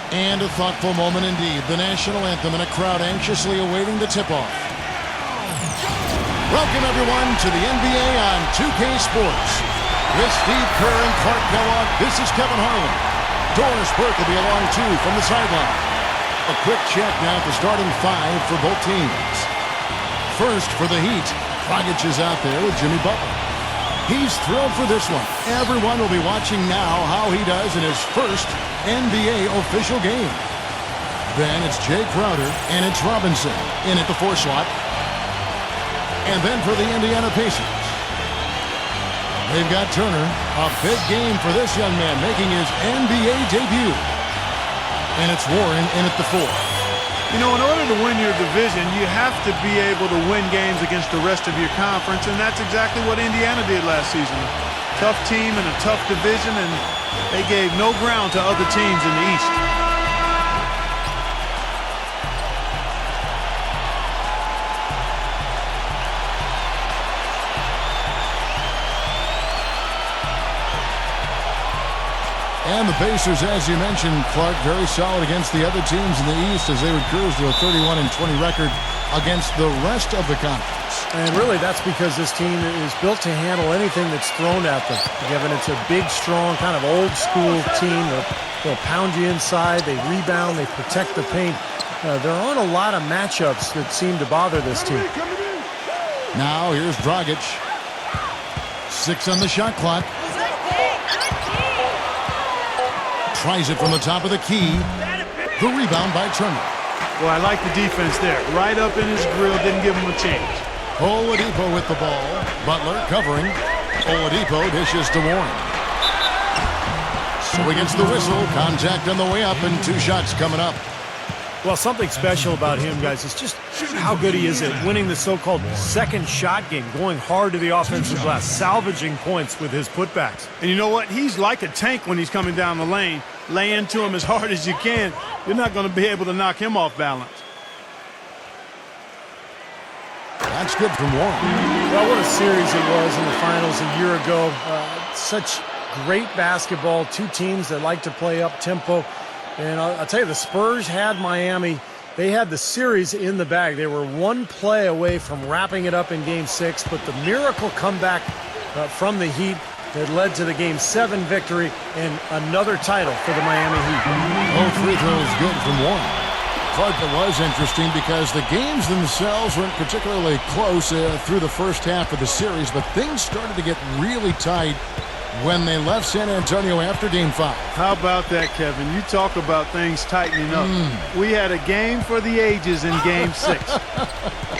And a thoughtful moment indeed. The national anthem and a crowd anxiously awaiting the tip-off. Welcome, everyone, to the NBA on 2K Sports. With Steve Kerr and Clark Kellogg, this is Kevin Harlan. Doris Burke will be along, too, from the sideline. A quick check now at the starting five for both teams. First, for the Heat, Dragic is out there with Jimmy Butler. He's thrilled for this one. Everyone will be watching now how he does in his first NBA official game. Then it's Jay Crowder and it's Robinson in at the 4 slot. And then for the Indiana Pacers, they've got Turner. A big game for this young man making his NBA debut. And it's Warren in at the 4. You know, in order to win your division, you have to be able to win games against the rest of your conference, and that's exactly what Indiana did last season. Tough team and a tough division, and they gave no ground to other teams in the East. And the Pacers, as you mentioned, Clark, very solid against the other teams in the East as they would cruise to a 31-20 record against the rest of the conference. And really, that's because this team is built to handle anything that's thrown at them. Given it's a big, strong, kind of old-school team. They'll pound you inside, they rebound, they protect the paint. There aren't a lot of matchups that seem to bother this team. Now, here's Dragic. 6 on the shot clock. Tries it from the top of the key. The rebound by Turner. Well, I like the defense there. Right up in his grill, didn't give him a chance. Oladipo with the ball. Butler covering. Oladipo dishes to Warren. So he gets the whistle. Contact on the way up and 2 shots coming up. Well, something special about him, guys, is just how good he is at winning the so-called second shot game, going hard to the offensive glass, salvaging points with his putbacks. And you know what? He's like a tank when he's coming down the lane. Lay into him as hard as you can. You're not going to be able to knock him off balance. That's good from Warren. Well, what a series it was in the finals a year ago. Such great basketball, 2 teams that like to play up-tempo. And I'll tell you, the Spurs had Miami. They had the series in the bag. They were 1 play away from wrapping it up in Game 6, but the miracle comeback from the Heat that led to the Game 7 victory and another title for the Miami Heat. Both free throws good from Warren. Clark, it was interesting because the games themselves weren't particularly close through the first half of the series, but things started to get really tight when they left San Antonio after Game 5. How about that, Kevin? You talk about things tightening up. We had a game for the ages in Game 6.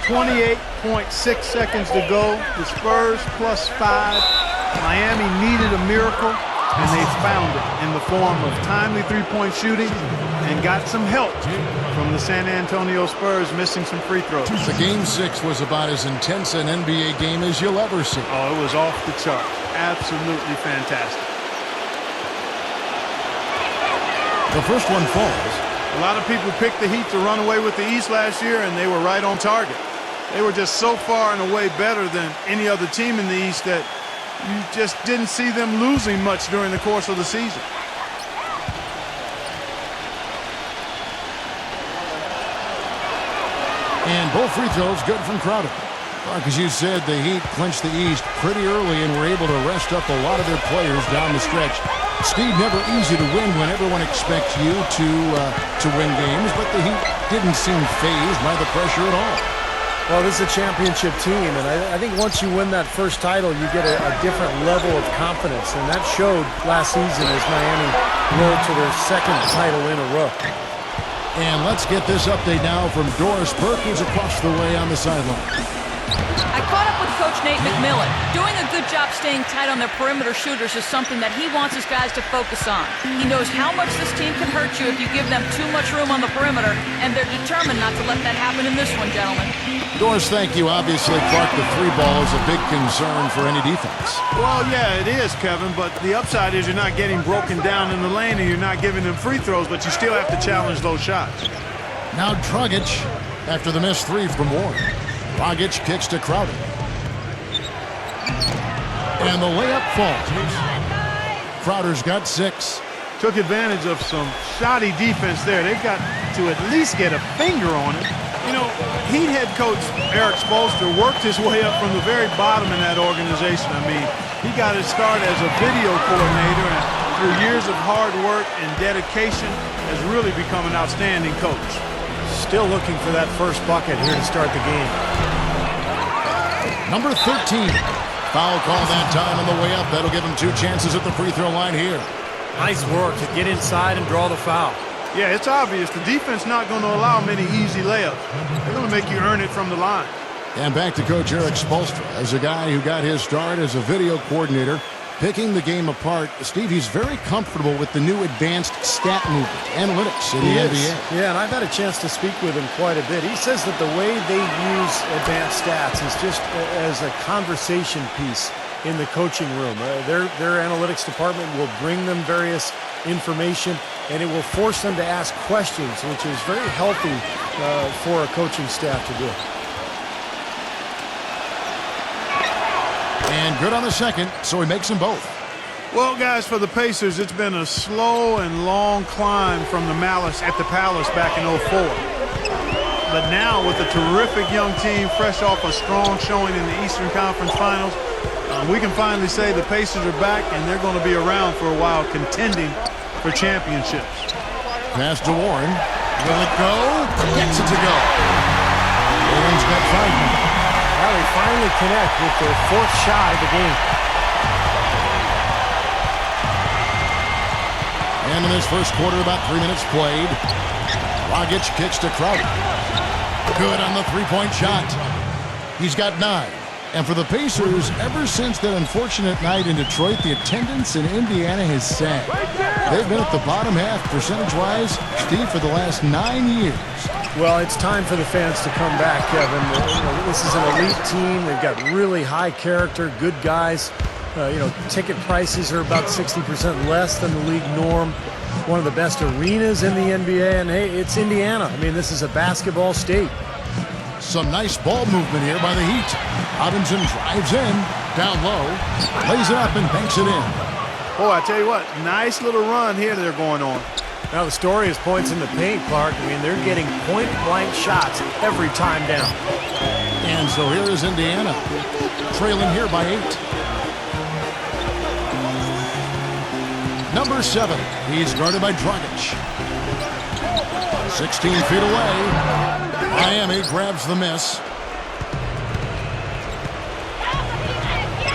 28.6 seconds to go. The Spurs +5. Miami needed a miracle, and they found it in the form of timely 3-point shooting and got some help from the San Antonio Spurs missing some free throws. The Game 6 was about as intense an NBA game as you'll ever see. Oh, it was off the chart. Absolutely fantastic. The first one falls. A lot of people picked the Heat to run away with the East last year, and they were right on target. They were just so far and away better than any other team in the East that you just didn't see them losing much during the course of the season. And both free throws good from Crowder. Mark, as you said, the Heat clinched the East pretty early and were able to rest up a lot of their players down the stretch. Steve, never easy to win when everyone expects you to win games, but the Heat didn't seem fazed by the pressure at all. Well, this is a championship team, and I think once you win that first title, you get a different level of confidence, and that showed last season as Miami rolled to their second title in a row. And let's get this update now from Doris Burke, who's across the way on the sideline. I caught up with Coach Nate McMillan. Doing a good job staying tight on their perimeter shooters is something that he wants his guys to focus on. He knows how much this team can hurt you if you give them too much room on the perimeter, and they're determined not to let that happen in this one, gentlemen. Doris, thank you. Obviously, Clark, the 3 ball is a big concern for any defense. Well, yeah, it is, Kevin, but the upside is you're not getting broken down in the lane and you're not giving them free throws, but you still have to challenge those shots. Now Dragic after the missed 3 from Warren. Dragic kicks to Crowder. And the layup falls. Crowder's got 6. took advantage of some shoddy defense there. They've got to at least get a finger on it. You know, Heat head coach Eric Spoelstra worked his way up from the very bottom in that organization. I mean, he got his start as a video coordinator, and through years of hard work and dedication has really become an outstanding coach. Still looking for that first bucket here to start the game. Number 13. Foul call that time on the way up. That'll give him 2 chances at the free throw line here. Nice work to get inside and draw the foul. Yeah, it's obvious. The defense not going to allow many easy layups. They're going to make you earn it from the line. And back to Coach Eric Spoelstra. As a guy who got his start as a video coordinator, picking the game apart, Steve, he's very comfortable with the new advanced stat movement, analytics in the NBA. Yeah, and I've had a chance to speak with him quite a bit. He says that the way they use advanced stats is just as a conversation piece in the coaching room. Their analytics department will bring them various information, and it will force them to ask questions, which is very healthy for a coaching staff to do. And good on the second, so he makes them both. Well, guys, for the Pacers, it's been a slow and long climb from the Malice at the Palace back in 04. But now, with a terrific young team fresh off a strong showing in the Eastern Conference Finals, we can finally say the Pacers are back, and they're going to be around for a while contending for championships. Pass to Warren. Will it go? Gets it to go. Warren's got 5. Now they finally connect with their 4th shot of the game. And in this first quarter, about 3 minutes played. Dragic kicks to Crowder. Good on the three-point shot. He's got 9. And for the Pacers, ever since that unfortunate night in Detroit, the attendance in Indiana has sagged. They've been at the bottom half, percentage-wise, Steve, for the last 9 years. Well, it's time for the fans to come back, Kevin. This is an elite team. They've got really high character, good guys. Ticket prices are about 60% less than the league norm. One of the best arenas in the NBA, and hey, it's Indiana. I mean, this is a basketball state. Some nice ball movement here by the Heat. Robinson drives in, down low, lays it up and banks it in. Boy, I tell you what, nice little run here they're going on. Now the story is points in the paint, Clark. I mean, they're getting point-blank shots every time down. And so here is Indiana, trailing here by 8. Number 7, he's guarded by Dragic. 16 feet away. Miami grabs the miss.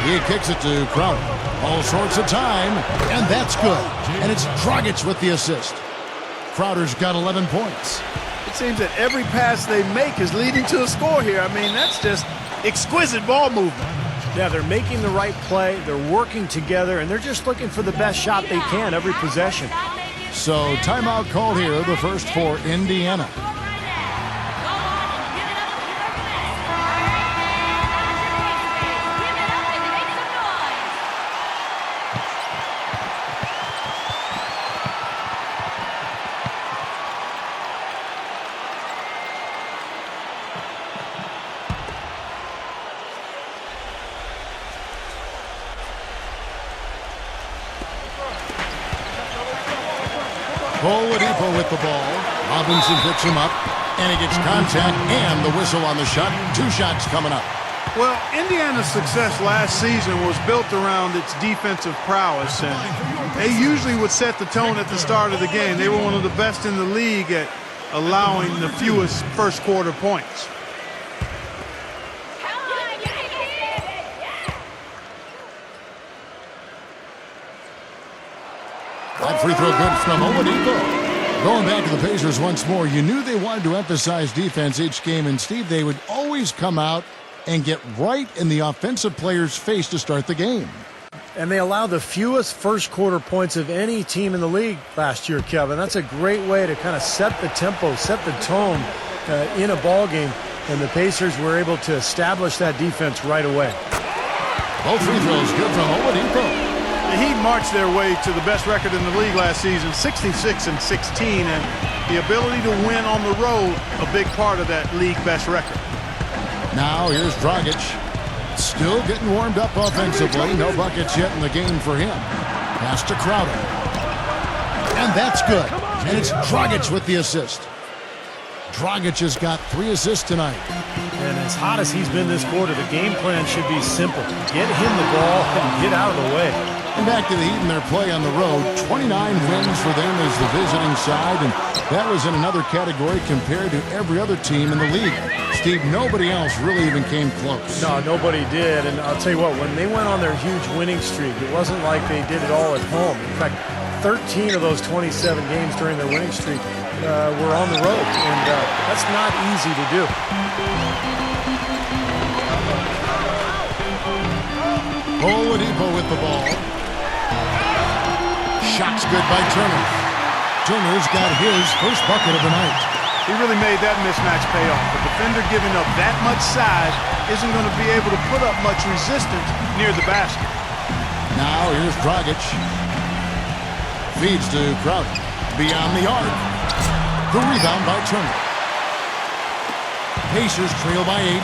He kicks it to Crowder. All sorts of time, and that's good. And it's Dragic with the assist. Crowder's got 11 points. It seems that every pass they make is leading to a score here. I mean, that's just exquisite ball movement. Yeah, they're making the right play, they're working together, and they're just looking for the best shot they can every possession. So timeout called here, the first for Indiana. Oladipo with the ball. Robinson picks him up, and he gets contact and the whistle on the shot. 2 shots coming up. Well, Indiana's success last season was built around its defensive prowess, and they usually would set the tone at the start of the game. They were one of the best in the league at allowing the fewest first quarter points. That free throw good from Oladipo. Going back to the Pacers once more, you knew they wanted to emphasize defense each game, and Steve, they would always come out and get right in the offensive player's face to start the game. And they allowed the fewest first quarter points of any team in the league last year, Kevin. That's a great way to kind of set the tempo, set the tone in a ball game, and the Pacers were able to establish that defense right away. Both free throws good from Oladipo. The Heat marched their way to the best record in the league last season, 66-16, and the ability to win on the road, a big part of that league best record. Now here's Dragic, still getting warmed up offensively. No buckets yet in the game for him. Pass to Crowder. that's good. And it's Dragic with the assist. Dragic has got 3 assists tonight. And as hot as he's been this quarter, the game plan should be simple. Get him the ball and get out of the way. And back to the Heat in their play on the road. 29 wins for them as the visiting side, and that was in another category compared to every other team in the league. Steve, nobody else really even came close. No, nobody did. And I'll tell you what, when they went on their huge winning streak, it wasn't like they did it all at home. In fact, 13 of those 27 games during their winning streak were on the road, and that's not easy to do. Oladipo with the ball. Shot's good by Turner. Turner's got his first bucket of the night. He really made that mismatch pay off. A defender giving up that much size isn't going to be able to put up much resistance near the basket. Now here's Dragic. Feeds to Crowder. Beyond the arc. The rebound by Turner. Pacers trail by 8.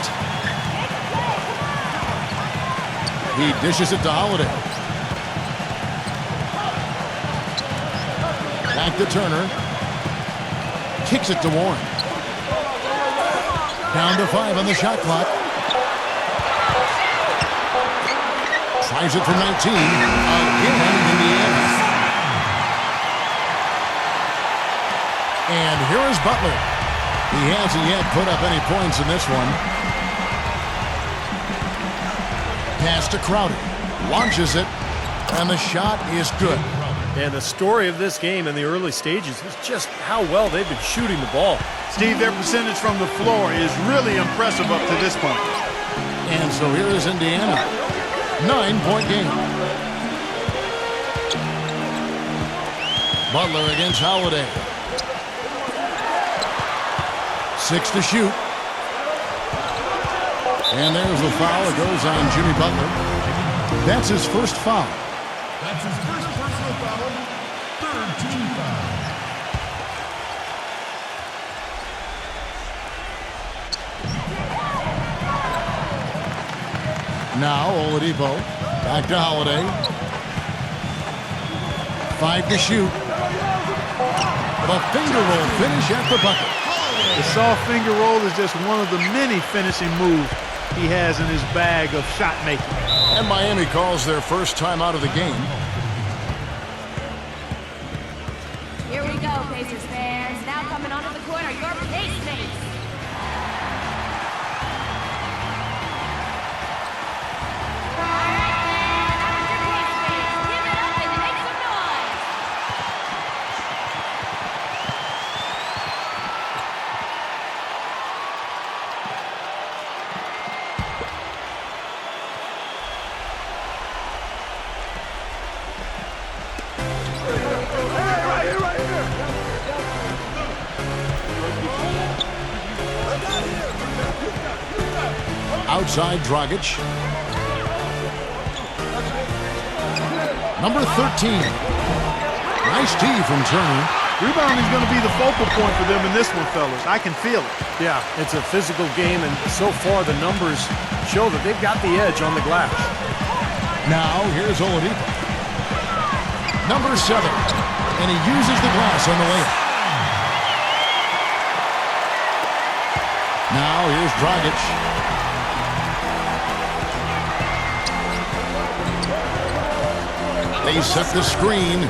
He dishes it to Holiday. Back to Turner. Kicks it to Warren. Down to 5 on the shot clock. Tries it from 19. Again, Indiana. And here is Butler. He hasn't yet put up any points in this one. Pass to Crowder. Launches it. And the shot is good. And the story of this game in the early stages is just how well they've been shooting the ball. Steve, their percentage from the floor is really impressive up to this point. And so here is Indiana. 9-point game. Butler against Holiday. 6 to shoot. And there's the foul. It goes on Jimmy Butler. That's his first foul. That's his first personal foul. Third team foul. Now Oladipo. Back to Holiday. 5 to shoot. The finger roll finish at the bucket. The soft finger roll is just one of the many finishing moves he has in his bag of shot making. And Miami calls their first time out of the game. Here we go, Pacers fans. Now coming onto the court are your pace mates. All right, man. That was your pace mates. Give it up and make some noise. Outside Dragic. Number 13. Nice tee from Turner. Rebounding is going to be the focal point for them in this one, fellas. I can feel it. Yeah, it's a physical game, and so far the numbers show that they've got the edge on the glass. Now here's Oladipo. Number 7. And he uses the glass on the layup. Now here's Dragic. They set the screen.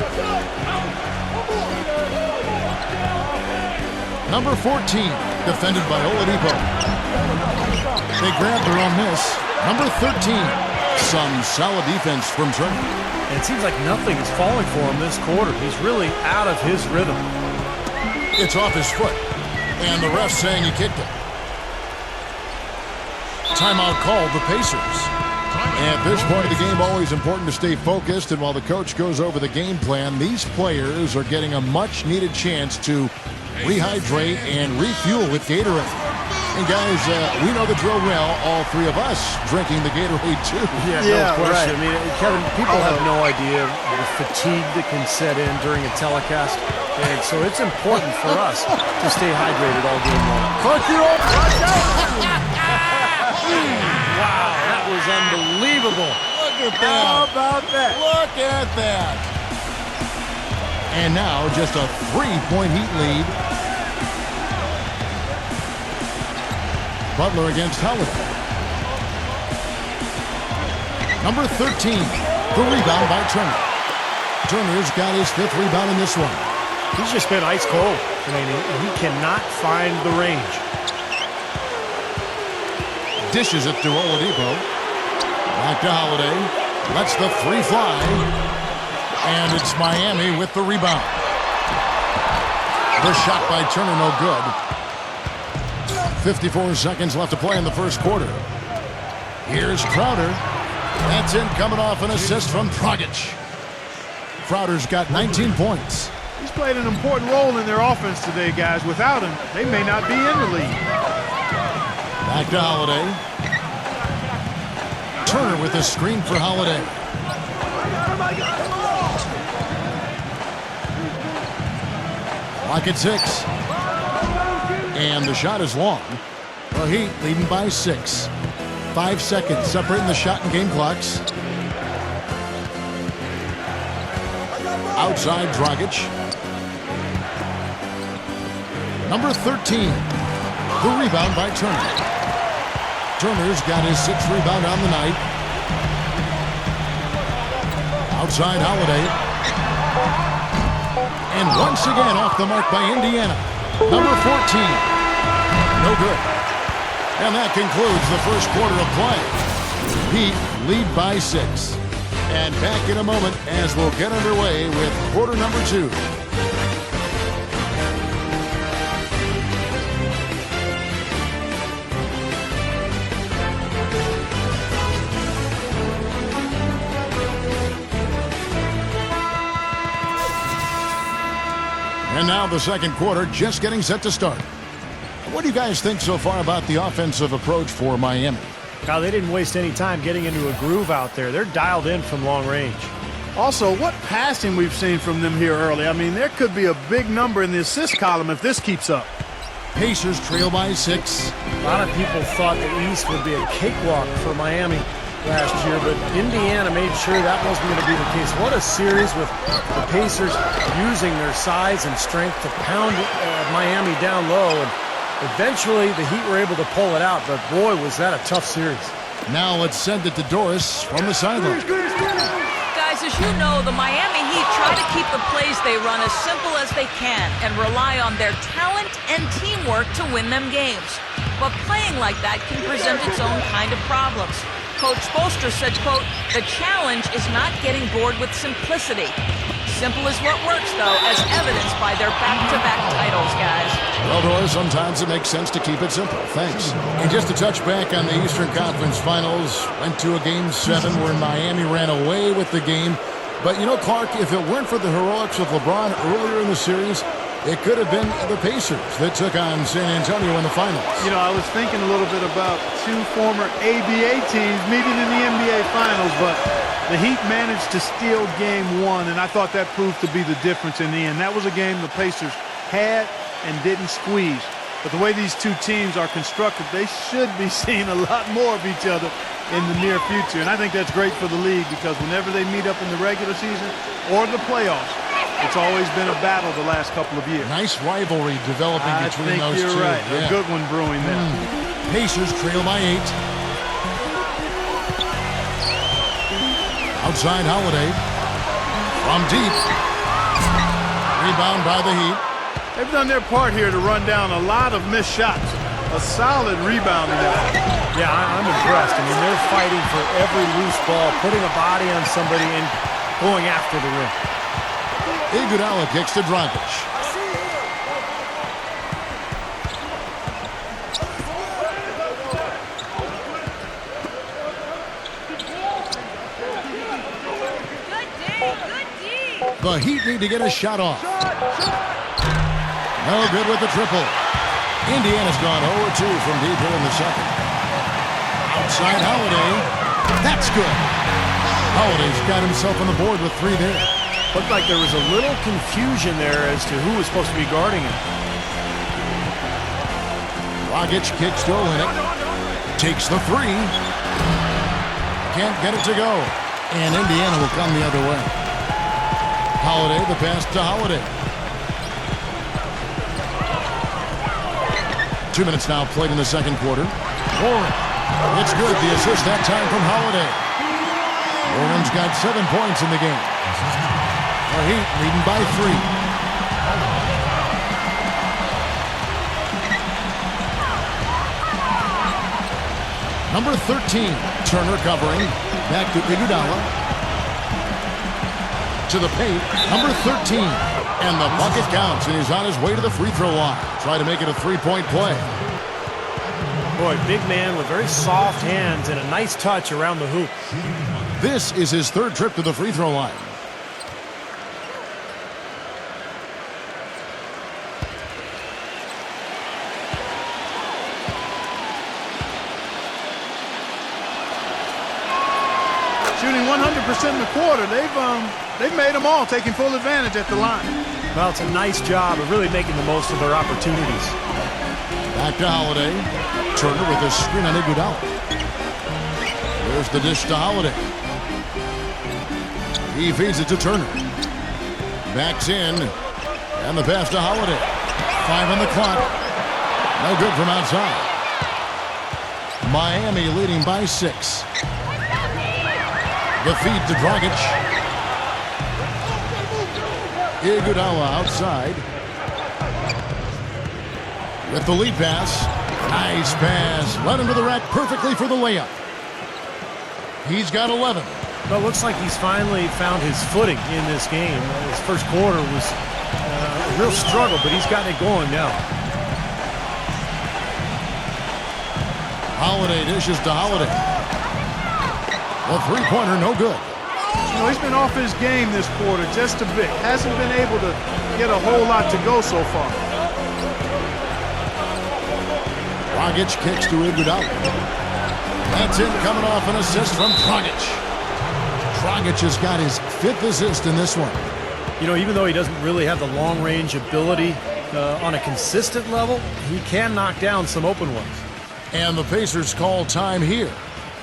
Number 14, defended by Oladipo. They grab their own miss. Number 13, some solid defense from Turner. And it seems like nothing is falling for him this quarter. He's really out of his rhythm. It's off his foot, and the ref saying he kicked it. Timeout called the Pacers. At this point of the game, always important to stay focused, and while the coach goes over the game plan, these players are getting a much-needed chance to rehydrate and refuel with Gatorade. And guys, we know the drill well, all three of us drinking the Gatorade too. Yeah, no question. Right. I mean, Kevin, people have no idea the fatigue that can set in during a telecast, and so it's important for us to stay hydrated all game long. Fuck you up. Wow, that was unbelievable. Look at that. How about that? Look at that. And now just a 3-point Heat lead. Butler against Holiday. Number 13, the rebound by Turner. Turner's got his 5th rebound in this one. He's just been ice cold. I mean, he cannot find the range. Dishes it to Oladipo. Back to Holiday. Lets the 3 fly. And it's Miami with the rebound. The shot by Turner, no good. 54 seconds left to play in the first quarter. Here's Crowder. That's in, coming off an assist from Dragic. Crowder's got 19 points. He's played an important role in their offense today, guys. Without him, they may not be in the league. Back to Holiday. Turner with a screen for Holiday. Clock at 6. And the shot is long. The Heat leading by 6. 5 seconds separating the shot and game clocks. Outside Dragic. Number 13. The rebound by Turner. Turner's got his 6th rebound on the night. Outside Holiday. And once again off the mark by Indiana. Number 14. No good. And that concludes the first quarter of play. Heat lead by 6. And back in a moment as we'll get underway with quarter number 2. And now the second quarter just getting set to start. What do you guys think so far about the offensive approach for Miami? Now, they didn't waste any time getting into a groove out there. They're dialed in from long range. Also, what passing we've seen from them here early. I mean, there could be a big number in the assist column if this keeps up. Pacers trail by 6. A lot of people thought the East would be a cakewalk for Miami last year, but Indiana made sure that wasn't going to be the case. What a series with the Pacers using their size and strength to pound Miami down low, and eventually the Heat were able to pull it out, but boy, was that a tough series. Now let's send it to Doris from the sideline. Guys, as you know, the Miami Heat try to keep the plays they run as simple as they can and rely on their talent and teamwork to win them games. But playing like that can present its own kind of problems. Coach Spoelstra said, quote, "The challenge is not getting bored with simplicity. Simple is what works, though, as evidenced by their back-to-back titles, guys." Well, Doris, sometimes it makes sense to keep it simple. Thanks. And just to touch back on the Eastern Conference Finals, went to a Game 7 where Miami ran away with the game. But, you know, Clark, if it weren't for the heroics of LeBron earlier in the series, it could have been the Pacers that took on San Antonio in the finals. You know, I was thinking a little bit about 2 former ABA teams meeting in the NBA Finals, but the Heat managed to steal Game 1, and I thought that proved to be the difference in the end. That was a game the Pacers had and didn't squeeze. But the way these two teams are constructed, they should be seeing a lot more of each other in the near future. And I think that's great for the league because whenever they meet up in the regular season or the playoffs, it's always been a battle the last couple of years. Nice rivalry developing between those two. I think you're right. Yeah. A good one brewing there. Pacers trail by 8. Outside Holiday. From deep. Rebound by the Heat. They've done their part here to run down a lot of missed shots. A solid rebounding effort. Yeah, I'm impressed. I mean, they're fighting for every loose ball, putting a body on somebody and going after the rim. Iguodala kicks to Dragic. The Heat need to get a shot off. No good with the triple. Indiana's gone 0-2 from deep here in the second. Outside Holiday. That's good. Holiday's got himself on the board with 3 there. Looked like there was a little confusion there as to who was supposed to be guarding him. Dragic kicks to Olynyk. Takes the 3. Can't get it to go. And Indiana will come the other way. Holiday, the pass to Holiday. 2 minutes now played in the second quarter. Warren. It's good. The assist that time from Holiday. Warren's got 7 points in the game. The Heat leading by 3. Number 13, Turner covering. Back to Iguodala. To the paint, number 13. And the bucket counts, and he's on his way to the free throw line. Try to make it a three-point play. Boy, big man with very soft hands and a nice touch around the hoop. This is his third trip to the free throw line. Shooting 100% in the quarter. They've made them all, taking full advantage at the line. Well, it's a nice job of really making the most of their opportunities. Back to Holiday. Turner with a screen on Iguodala. There's the dish to Holiday. He feeds it to Turner. Backs in. And the pass to Holiday. 5 on the clock. No good from outside. Miami leading by 6. The feed to Dragic. Iguodala outside. With the lead pass. Nice pass. Led him to the rack perfectly for the layup. He's got 11. Well, it looks like he's finally found his footing in this game. His first quarter was a real struggle, but he's gotten it going now. Holiday dishes to Holiday. The three-pointer, no good. You know, he's been off his game this quarter just a bit. Hasn't been able to get a whole lot to go so far. Dragic kicks to Iguodala. That's it, coming off an assist from Dragic. Dragic has got his 5th assist in this one. You know, even though he doesn't really have the long-range ability on a consistent level, he can knock down some open ones. And the Pacers call time here.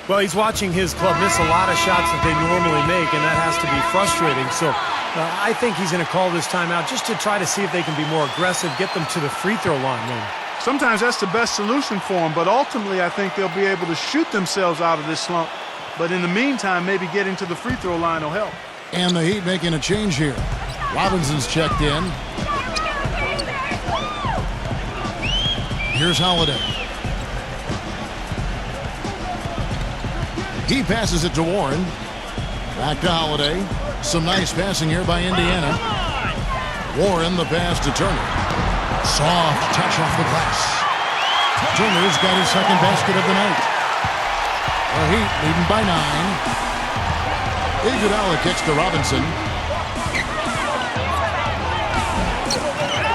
Well, he's watching his club miss a lot of shots that they normally make, and that has to be frustrating. So I think he's going to call this timeout just to try to see if they can be more aggressive, get them to the free throw line. Maybe. Sometimes that's the best solution for them, but ultimately I think they'll be able to shoot themselves out of this slump. But in the meantime, maybe getting to the free throw line will help. And the Heat making a change here. Robinson's checked in. Here's Holiday. He passes it to Warren. Back to Holiday. Some nice passing here by Indiana. Warren, the pass to Turner. Soft touch off the glass. Turner's got his second basket of the night. The Heat leading by 9. Iguodala kicks to Robinson.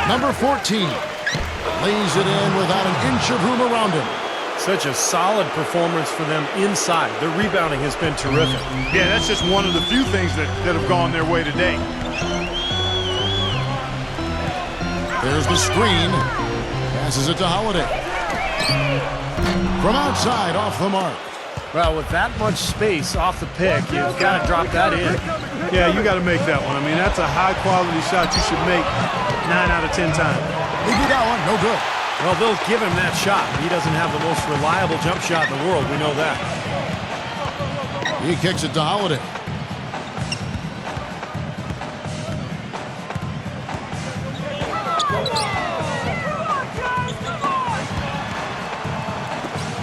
Number 14 lays it in without an inch of room around him. Such a solid performance for them inside. Their rebounding has been terrific. Yeah, that's just one of the few things that have gone their way today. There's the screen. Passes it to Holiday. From outside, off the mark. Well, with that much space off the pick, you've got to drop that in. Yeah, you got to make that one. I mean, that's a high-quality shot you should make 9 out of 10 times. Iguodala, no good. Well, they'll give him that shot. He doesn't have the most reliable jump shot in the world. We know that. He kicks it to Holiday.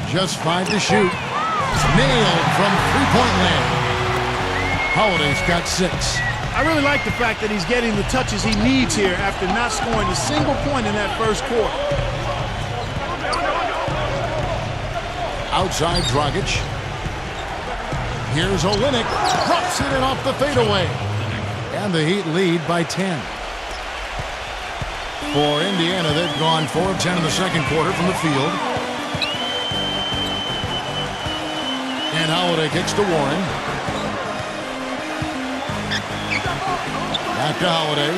Just 5 to shoot. Nailed from three-point land. Holiday's got 6. I really like the fact that he's getting the touches he needs here after not scoring a single point in that first quarter. Outside Dragic. Here's Olynyk. Drops it in off the fadeaway. And the Heat lead by 10. For Indiana, they've gone 4 of 10 in the second quarter from the field. And Holiday kicks to Warren. Back to Holiday.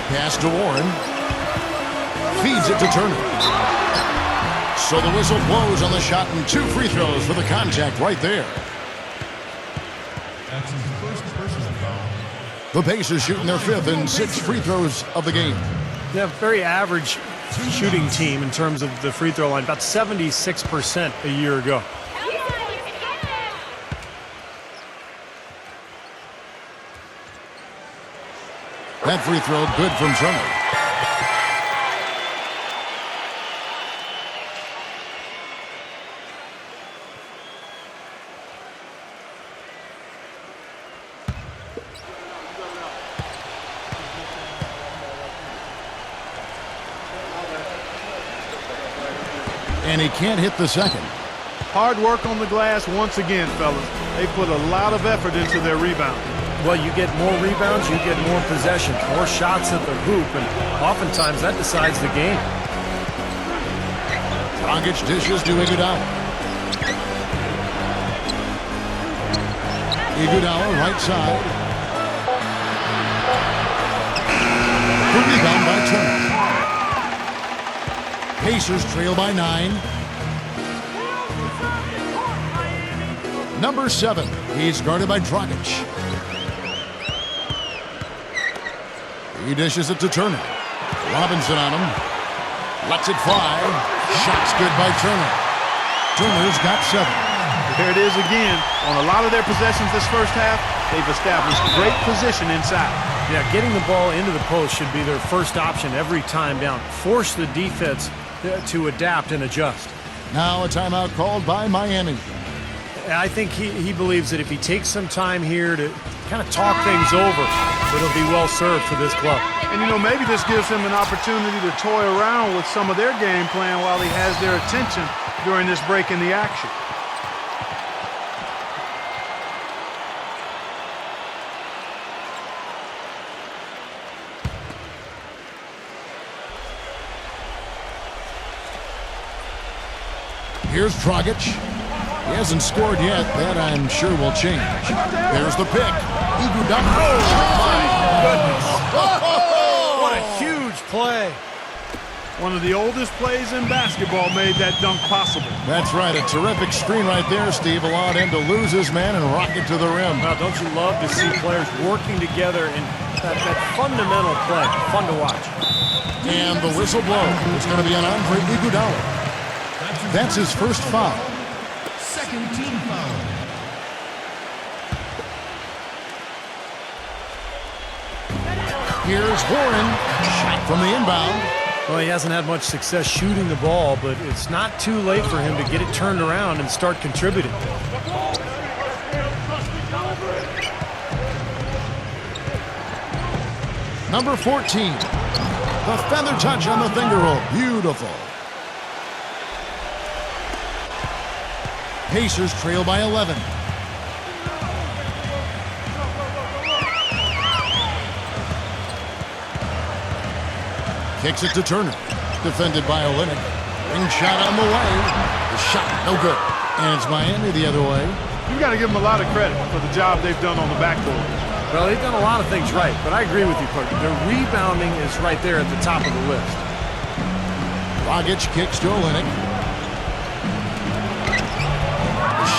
Pass to Warren. Feeds it to Turner. So the whistle blows on the shot and 2 free throws for the contact right there. That's his first personal foul. The Pacers shooting their 5th and 6th free throws of the game. Yeah, very average shooting team in terms of the free throw line, about 76% a year ago. That free throw good from Turner. And he can't hit the second. Hard work on the glass once again, fellas. They put a lot of effort into their rebound. Well, you get more rebounds, you get more possessions, more shots at the hoop, and oftentimes that decides the game. Dragic dishes to Iguodala. Iguodala, right side. The rebound by Turner. Pacers trail by 9. Number 7. He's guarded by Dragic. He dishes it to Turner. Robinson on him. Lets it fly. Shot's good by Turner. Turner's got 7. There it is again. On a lot of their possessions this first half, they've established great position inside. Yeah, getting the ball into the post should be their first option every time down. Force the defense to adapt and adjust. Now a timeout called by Miami. I think he believes that if he takes some time here to kind of talk things over, it'll be well served for this club. And, you know, maybe this gives him an opportunity to toy around with some of their game plan while he has their attention during this break in the action. Here's Dragic. He hasn't scored yet. That, I'm sure, will change. There's the pick. Iguodala. Oh, my goodness. What a huge play. One of the oldest plays in basketball made that dunk possible. That's right. A terrific screen right there, Steve. Allowed him to lose his man and rock it to the rim. Now, don't you love to see players working together in that fundamental play? Fun to watch. And the whistle blows. It's going to be an Andre Iguodala. That's his first foul. Second team foul. Here's Warren. Shot from the inbound. Well, he hasn't had much success shooting the ball, but it's not too late for him to get it turned around and start contributing. Number 14. The feather touch on the finger roll. Beautiful. Pacers trail by 11. Kicks it to Turner. Defended by Olynyk. Ring shot on the way. The shot, no good. And it's Miami the other way. You've got to give them a lot of credit for the job they've done on the backboard. Well, they've done a lot of things right, but I agree with you, Clark. Their rebounding is right there at the top of the list. Dragic kicks to Olynyk.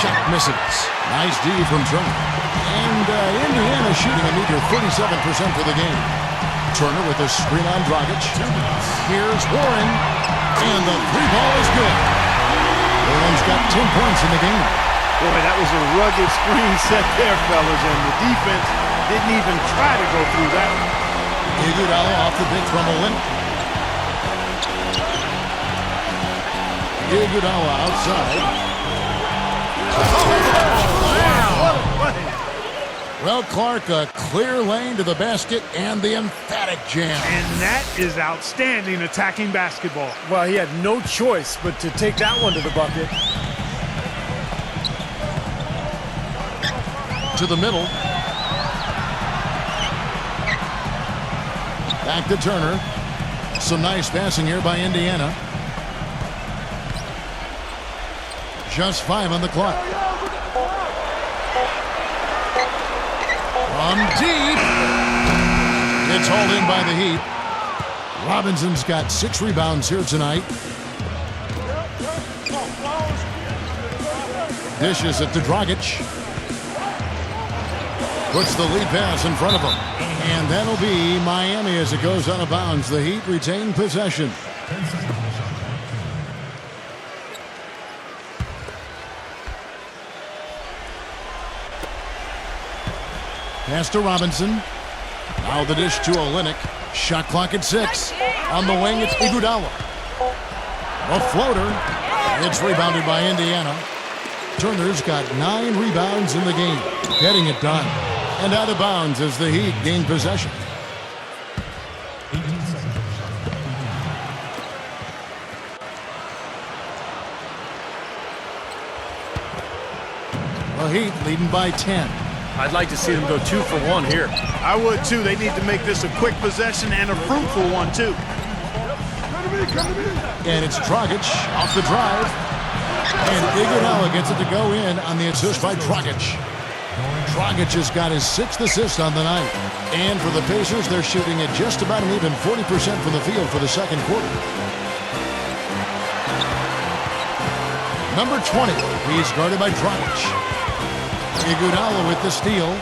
Shot misses. Nice D from Turner. And Indiana shooting a meager 37% for the game. Turner with a screen on Dragic. Here's Warren. And the three ball is good. Warren's got 10 points in the game. Boy, that was a rugged screen set there, fellas, and the defense didn't even try to go through that. Iguodala off the pick from Olynyk. Iguodala outside. Well, Clark, a clear lane to the basket and the emphatic jam. And that is outstanding attacking basketball. Well, he had no choice but to take that one to the bucket. To the middle. Back to Turner. Some nice passing here by Indiana. Just 5 on the clock. From deep. It's hauled in by the Heat. Robinson's got 6 rebounds here tonight. Dishes it to Dragic. Puts the lead pass in front of him. And that'll be Miami as it goes out of bounds. The Heat retain possession. 10 seconds on shot clock. Pass to Robinson. Now the dish to Olynyk. Shot clock at 6. On the wing, it's Iguodala. A floater. It's rebounded by Indiana. Turner's got 9 rebounds in the game. Getting it done. And out of bounds as the Heat gain possession. 18 seconds on shot clock. The Heat leading by 10. I'd like to see them go 2 for 1 here. I would too. They need to make this a quick possession and a fruitful one too. And it's Dragic off the drive. And Iguodala gets it to go in on the assist by Dragic. Dragic has got his 6th assist on the night. And for the Pacers, they're shooting at just about an even 40% from the field for the second quarter. Number 20, he's guarded by Dragic. Iguodala with the steal.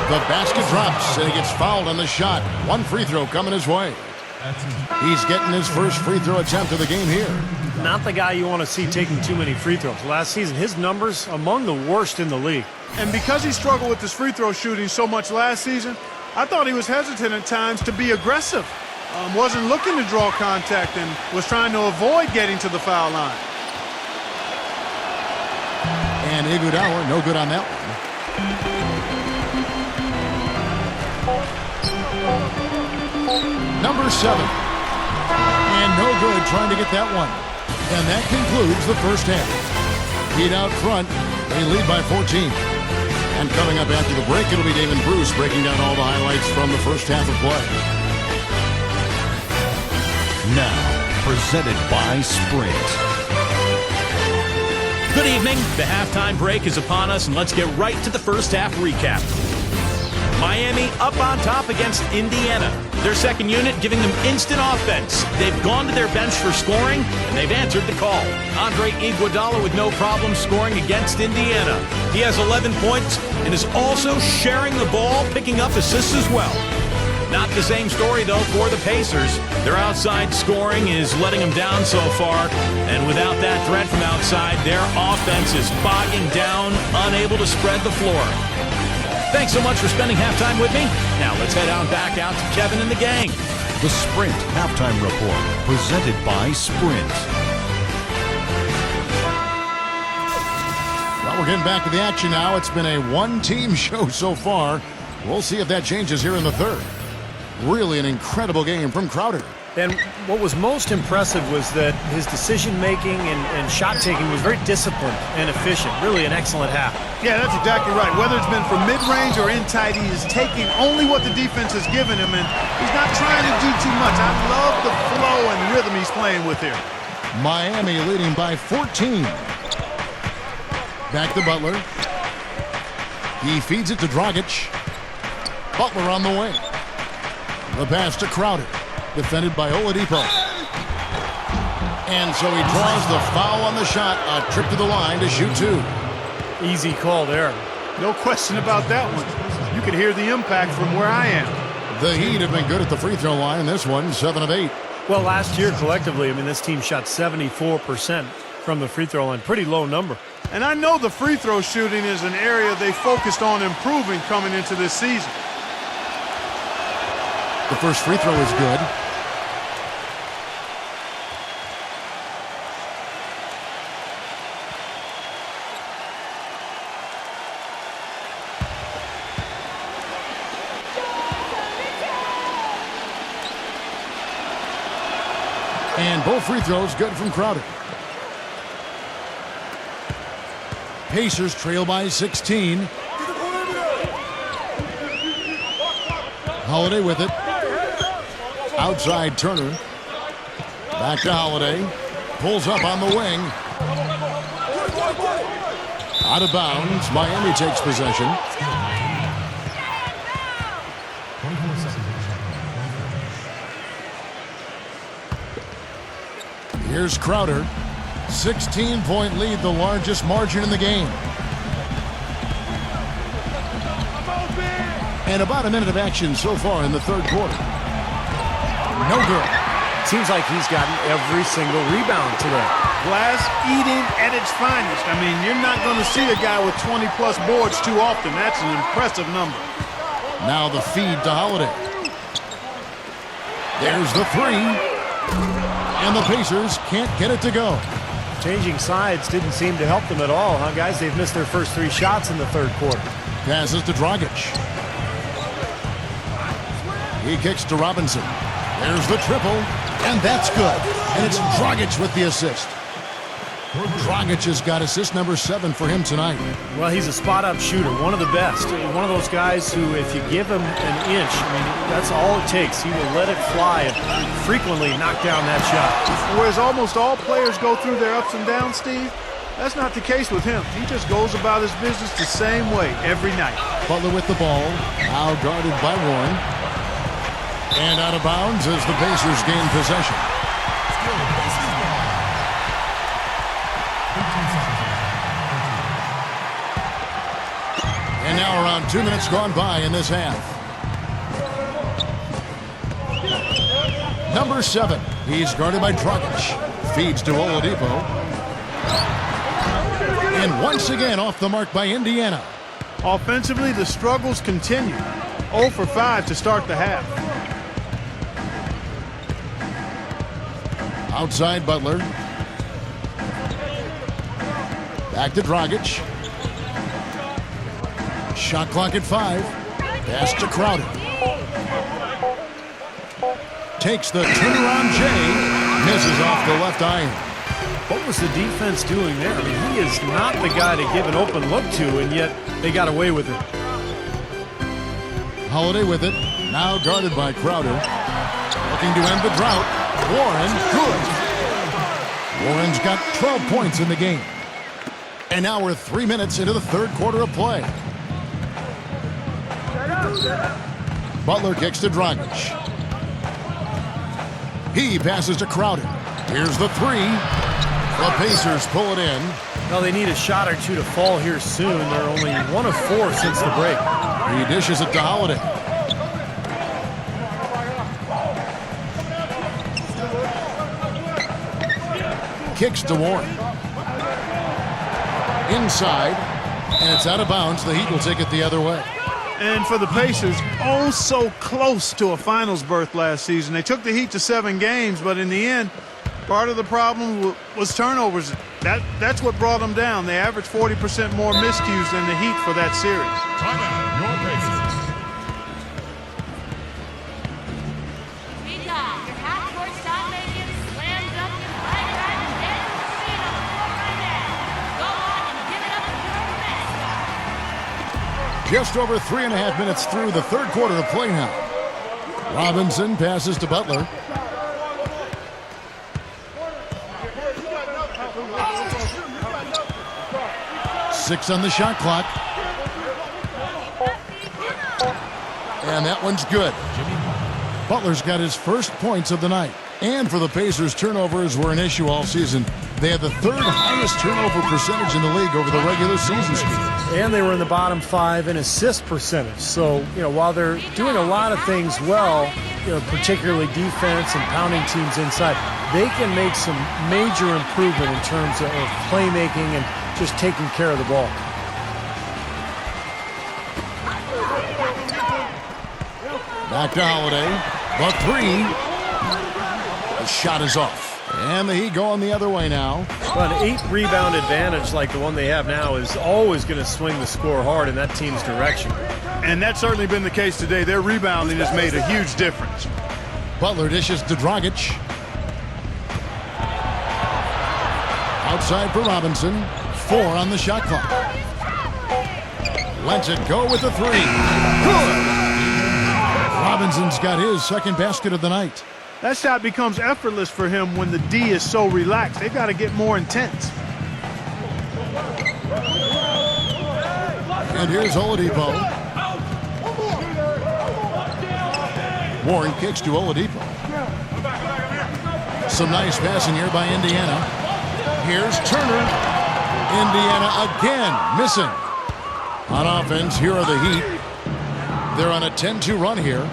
The basket drops, and he gets fouled on the shot. 1 free throw coming his way. He's getting his first free throw attempt of the game here. Not the guy you want to see taking too many free throws. Last season, his numbers among the worst in the league. And because he struggled with his free throw shooting so much last season, I thought he was hesitant at times to be aggressive. Wasn't looking to draw contact and was trying to avoid getting to the foul line. And Iguodala, no good on that one. Number 7. And no good trying to get that one. And that concludes the first half. Heat out front. They lead by 14. And coming up after the break, it'll be David Bruce breaking down all the highlights from the first half of play. Now, presented by Sprint. Good evening. The halftime break is upon us, and let's get right to the first half recap. Miami up on top against Indiana. Their second unit giving them instant offense. They've gone to their bench for scoring, and they've answered the call. Andre Iguodala with no problem scoring against Indiana. He has 11 points and is also sharing the ball, picking up assists as well. Not the same story, though, for the Pacers. Their outside scoring is letting them down so far, and without that threat from outside, their offense is bogging down, unable to spread the floor. Thanks so much for spending halftime with me. Now let's head on back out to Kevin and the gang. The Sprint Halftime Report, presented by Sprint. Well, we're getting back to the action now. It's been a one-team show so far. We'll see if that changes here in the third. Really an incredible game from Crowder. And what was most impressive was that his decision-making and shot-taking was very disciplined and efficient. Really an excellent half. Yeah, that's exactly right. Whether it's been from mid-range or in tight, he is taking only what the defense has given him, and he's not trying to do too much. I love the flow and rhythm he's playing with here. Miami leading by 14. Back to Butler. He feeds it to Dragic. Butler on the wing. The pass to Crowder. Defended by Oladipo. And so he draws the foul on the shot. A trip to the line to shoot 2. Easy call there. No question about that one. You can hear the impact from where I am. The Heat have been good at the free throw line. This one, 7 of 8. Well, last year, collectively, this team shot 74% from the free throw line. Pretty low number. And I know the free throw shooting is an area they focused on improving coming into this season. The first free throw is good. And both free throws good from Crowder. Pacers trail by 16. Holiday with it. Outside Turner. Back to Holiday. Pulls up on the wing. Out of bounds. Miami takes possession. 24 seconds on shot clock. Here's Crowder. 16-point lead, the largest margin in the game. And about a minute of action so far in the third quarter. No good. Seems like he's gotten every single rebound today. Glass eating at its finest. I mean, you're not going to see a guy with 20-plus boards too often. That's an impressive number. Now the feed to Holiday. There's the three. And the Pacers can't get it to go. Changing sides didn't seem to help them at all, huh, guys? They've missed their first 3 shots in the third quarter. Passes to Dragic. He kicks to Robinson. There's the triple, and that's good. And it's Dragic with the assist. Dragic has got assist number 7 for him tonight. Well, he's a spot-up shooter, one of the best. One of those guys who, if you give him an inch, I mean, that's all it takes. He will let it fly and frequently knock down that shot. Whereas almost all players go through their ups and downs, Steve, that's not the case with him. He just goes about his business the same way every night. Butler with the ball, now guarded by Warren. And out of bounds as the Pacers gain possession. And now around 2 minutes gone by in this half. Number 7, he's guarded by Dragic. Feeds to Oladipo. And once again off the mark by Indiana. Offensively, the struggles continue. 0 for 5 to start the half. Outside Butler. Back to Dragic. Shot clock at 5. Pass to Crowder. Takes the turnaround Jay. Misses off the left iron. What was the defense doing there? I mean, he is not the guy to give an open look to, and yet they got away with it. Holiday with it. Now guarded by Crowder. Looking to end the drought. Warren, good. Warren's got 12 points in the game. And now we're 3 minutes into the third quarter of play. Butler kicks to Dragic. He passes to Crowder. Here's the three. The Pacers pull it in. Well, they need a shot or two to fall here soon. They're only 1 of 4 since the break. He dishes it to Holiday. Kicks to Warren. Inside, and it's out of bounds. The Heat will take it the other way. And for the Pacers, oh so close to a finals berth last season. They took the Heat to 7 games, but in the end, part of the problem was turnovers. That's what brought them down. They averaged 40% more miscues than the Heat for that series. Timeout, your Pacers. Your half-court shot making, slam dunk, and right driving dead to the scene on the floor right now. Go on and give it up to your mascot. Just over 3.5 minutes through the third quarter of play now. Robinson passes to Butler. Six on the shot clock. And that one's good. Butler's got his first points of the night. And for the Pacers, turnovers were an issue all season. They had the third highest turnover percentage in the league over the regular season. And they were in the bottom 5 in assist percentage. So, while they're doing a lot of things well, particularly defense and pounding teams inside, they can make some major improvement in terms of playmaking and just taking care of the ball. Back to Holiday. The three. The shot is off. And the Heat going the other way now. Well, an 8-rebound advantage like the one they have now is always going to swing the score hard in that team's direction. And that's certainly been the case today. Their rebounding has made a huge difference. Butler dishes to Dragic. Outside for Robinson. 4 on the shot clock. Lets it go with the three. Good! Robinson's got his second basket of the night. That shot becomes effortless for him when the D is so relaxed. They've got to get more intense. And here's Oladipo. Warren kicks to Oladipo. Some nice passing here by Indiana. Here's Turner. Indiana again missing. On offense, here are the Heat. They're on a 10-2 run here.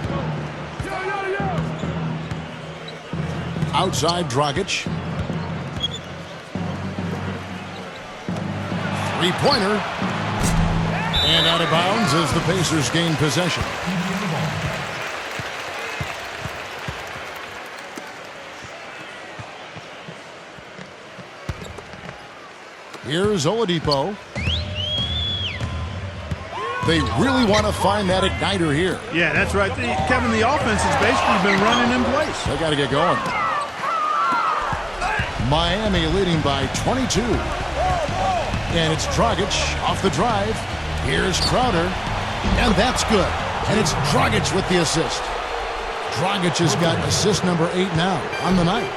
Outside Dragic. Three-pointer. And out of bounds as the Pacers gain possession. Here's Oladipo. They really want to find that igniter here. Yeah, that's right. Kevin, the offense has basically been running in place. They got to get going. Miami leading by 22. And it's Dragic off the drive. Here's Crowder. And that's good. And it's Dragic with the assist. Dragic has got assist number 8 now on the night.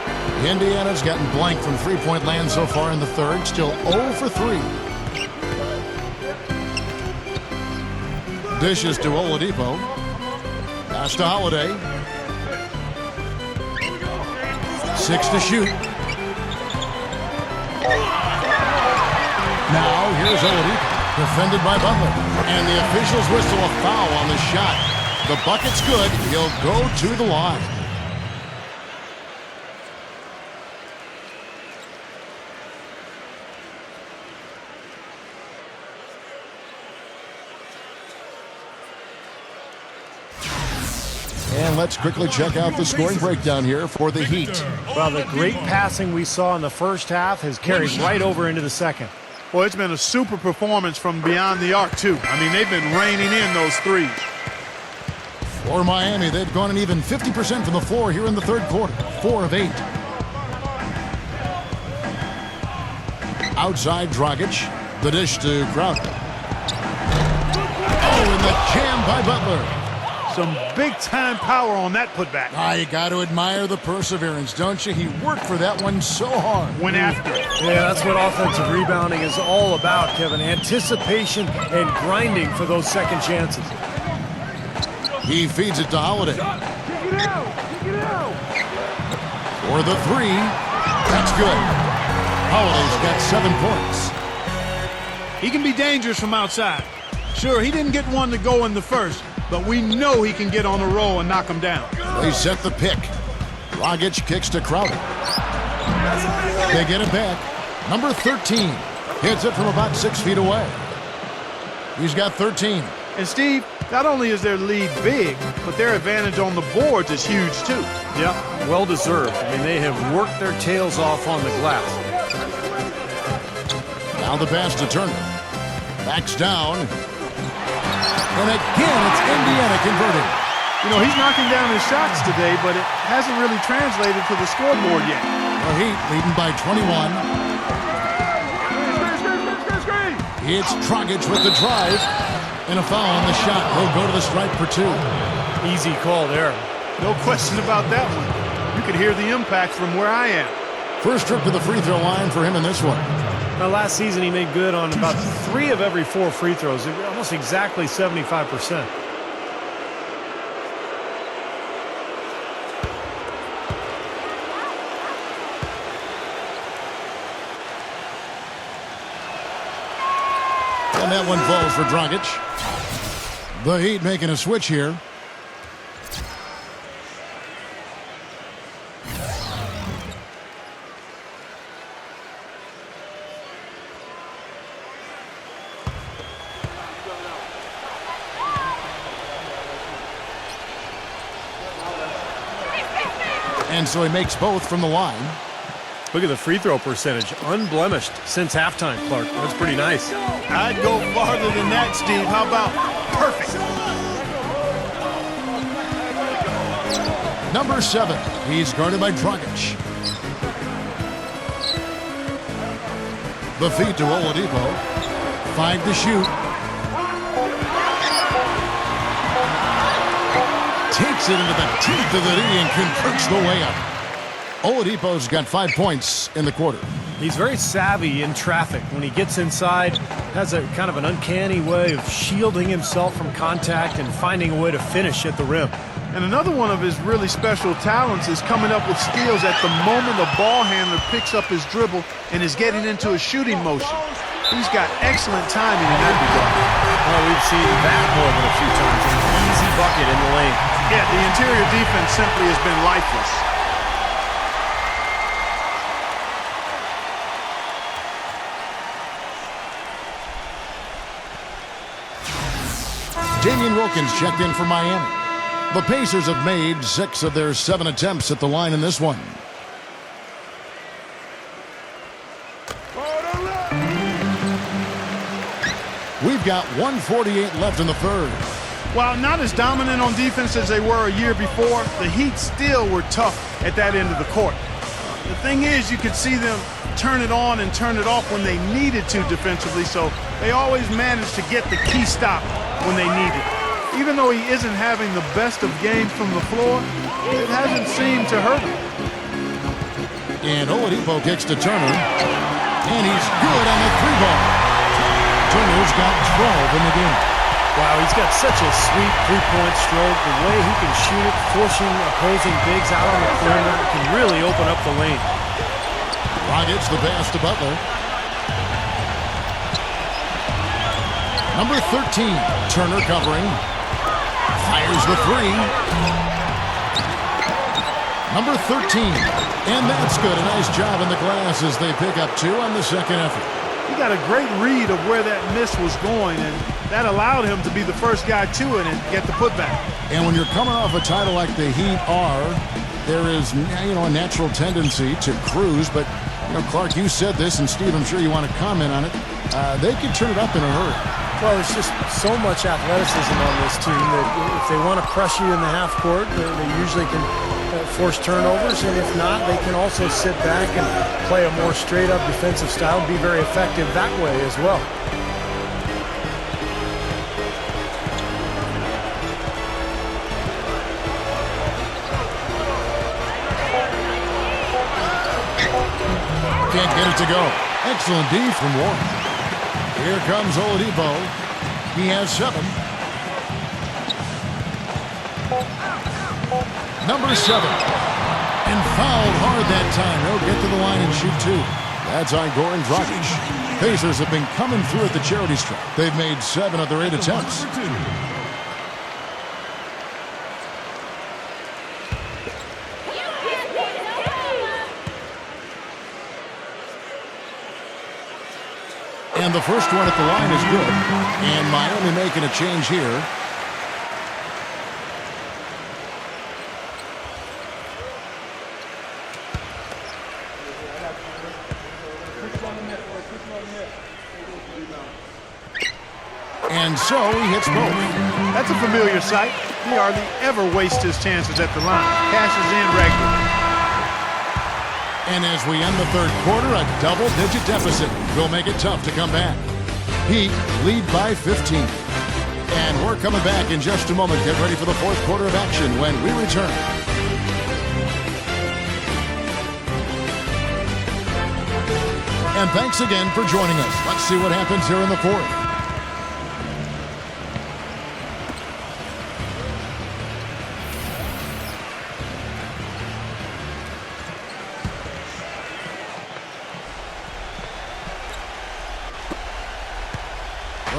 Indiana's gotten blank from three-point land so far in the third. Still 0 for 3. Dishes to Oladipo. Pass to Holiday. 6 to shoot. Now here's Oladipo. Defended by Butler. And the officials whistle a foul on the shot. The bucket's good. He'll go to the line. And let's quickly check out the scoring breakdown here for the Heat. Well, the great passing we saw in the first half has carried right over into the second. Well, it's been a super performance from beyond the arc, too. I mean, they've been raining in those threes. For Miami, they've gone an even 50% from the floor here in the third quarter. 4 of 8. Outside Dragic. The dish to Crowder. Oh, and the jam by Butler. Some big-time power on that putback. You got to admire the perseverance, don't you? He worked for that one so hard. Went after it. Yeah, that's what offensive rebounding is all about, Kevin. Anticipation and grinding for those second chances. He feeds it to Holiday. Kick it out. For the 3. That's good. Holiday's got 7 points. He can be dangerous from outside. Sure, he didn't get one to go in the first, but we know he can get on a roll and knock him down. They set the pick. Dragic kicks to Crowder. They get it back. Number 13 hits it from about 6 feet away. He's got 13. And Steve, not only is their lead big, but their advantage on the boards is huge too. Yeah, well deserved. I mean, they have worked their tails off on the glass. Now the pass to Turner. Backs down. And again, it's Indiana converting. You know, he's knocking down his shots today, but it hasn't really translated to the scoreboard yet. The Heat leading by 21. It's Dragic with the drive. And a foul on the shot. He'll go to the stripe for 2. Easy call there. No question about that one. You could hear the impact from where I am. First trip to the free throw line for him in this one. Now, last season he made good on about 3 of every 4 free throws, almost exactly 75%. And that one falls for Dragic. The Heat making a switch here. And so he makes both from the line. Look at the free throw percentage, unblemished since halftime, Clark. That's pretty nice. I'd go farther than that, Steve. How about perfect? Number 7, he's guarded by Dragic. The feed to Oladipo. 5 to shoot. Takes it into the teeth of the D and converts the layup. Oladipo's got 5 points in the quarter. He's very savvy in traffic. When he gets inside, has a kind of an uncanny way of shielding himself from contact and finding a way to finish at the rim. And another one of his really special talents is coming up with steals at the moment the ball handler picks up his dribble and is getting into a shooting motion. He's got excellent timing in that regard. Well, we've seen that more than a few times. An easy bucket in the lane. Yeah, the interior defense simply has been lifeless. Damian Wilkins checked in for Miami. The Pacers have made 6 of their 7 attempts at the line in this one. We've got 1:48 left in the third. While not as dominant on defense as they were a year before, the Heat still were tough at that end of the court. The thing is, you could see them turn it on and turn it off when they needed to defensively, so they always managed to get the key stop when they need it. Even though he isn't having the best of games from the floor, it hasn't seemed to hurt him. And Oladipo kicks to Turner, and he's good on the 3-ball. Turner's got 12 in the game. Wow, he's got such a sweet three-point stroke. The way he can shoot it, forcing opposing bigs out on the perimeter, can really open up the lane. Rockets the pass to Butler. Number 13, Turner covering. Fires the 3. Number 13, and that's good. A nice job in the glass as they pick up 2 on the second effort. He got a great read of where that miss was going, and that allowed him to be the first guy to it and get the putback. And when you're coming off a title like the Heat are, there is, a natural tendency to cruise. But, Clark, you said this, and Steve, I'm sure you want to comment on it. They could turn it up in a hurry. Well, there's just so much athleticism on this team that if they want to press you in the half court, they usually can force turnovers, and if not, they can also sit back and play a more straight-up defensive style and be very effective that way as well. Can't get it to go. Excellent D from Warren. Here comes Oladipo. He has 7. Number 7. And fouled hard that time. He'll get to the line and shoot 2. That's on Goran Dragic. Pacers have been coming through at the charity stripe. They've made 7 of their 8 attempts. And the first one at the line is good. And Miami making a change here. And so he hits both. That's a familiar sight. He hardly ever wastes his chances at the line. Cashes in regularly. And as we end the third quarter, a double-digit deficit will make it tough to come back. Heat lead by 15. And we're coming back in just a moment. Get ready for the fourth quarter of action when we return. And thanks again for joining us. Let's see what happens here in the fourth.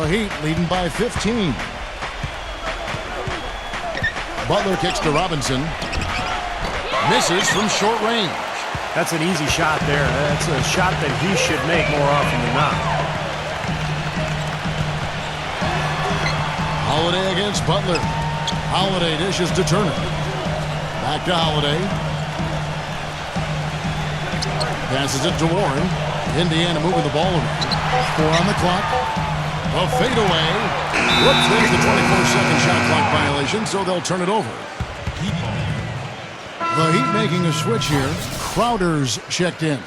The Heat leading by 15. Butler kicks to Robinson. Misses from short range. That's an easy shot there. That's a shot that he should make more often than not. Holiday against Butler. Holiday dishes to Turner. Back to Holiday. Passes it to Warren. Indiana moving the ball around. 4 on the clock. A fadeaway. Whoops, there's the 24-second shot clock violation, so they'll turn it over. The Heat making a switch here. Crowder's checked in.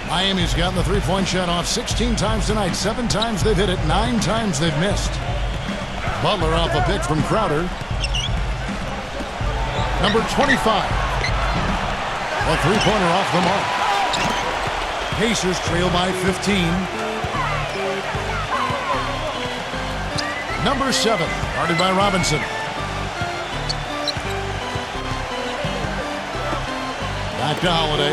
Miami's gotten the three-point shot off 16 times tonight. 7 times they've hit it. 9 times they've missed. Butler off a pick from Crowder. Number 25. A three-pointer off the mark. Pacers trail by 15. Number 7, guarded by Robinson. to Holiday.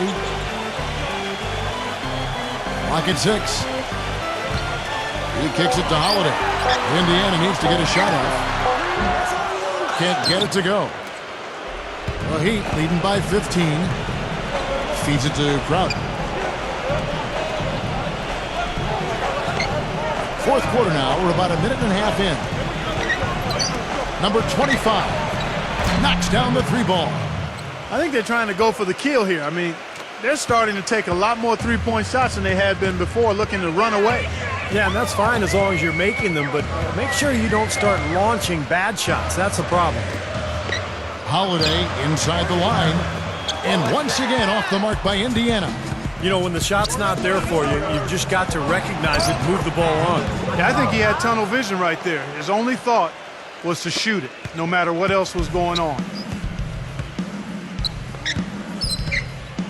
Clock at 6. He kicks it to Holiday. Indiana needs to get a shot off. Can't get it to go. The Heat leading by 15. Feeds it to Crowder. Fourth quarter now. We're about a minute and a half in. Number 25 knocks down the 3 ball. I think they're trying to go for the kill here. I mean, they're starting to take a lot more three-point shots than they had been before, looking to run away. Yeah, and that's fine as long as you're making them, but make sure you don't start launching bad shots. That's a problem. Holiday inside the line. And once again off the mark by Indiana. You know, when the shot's not there for you, you've just got to recognize it, move the ball on. Yeah, I think he had tunnel vision right there. His only thought was to shoot it, no matter what else was going on.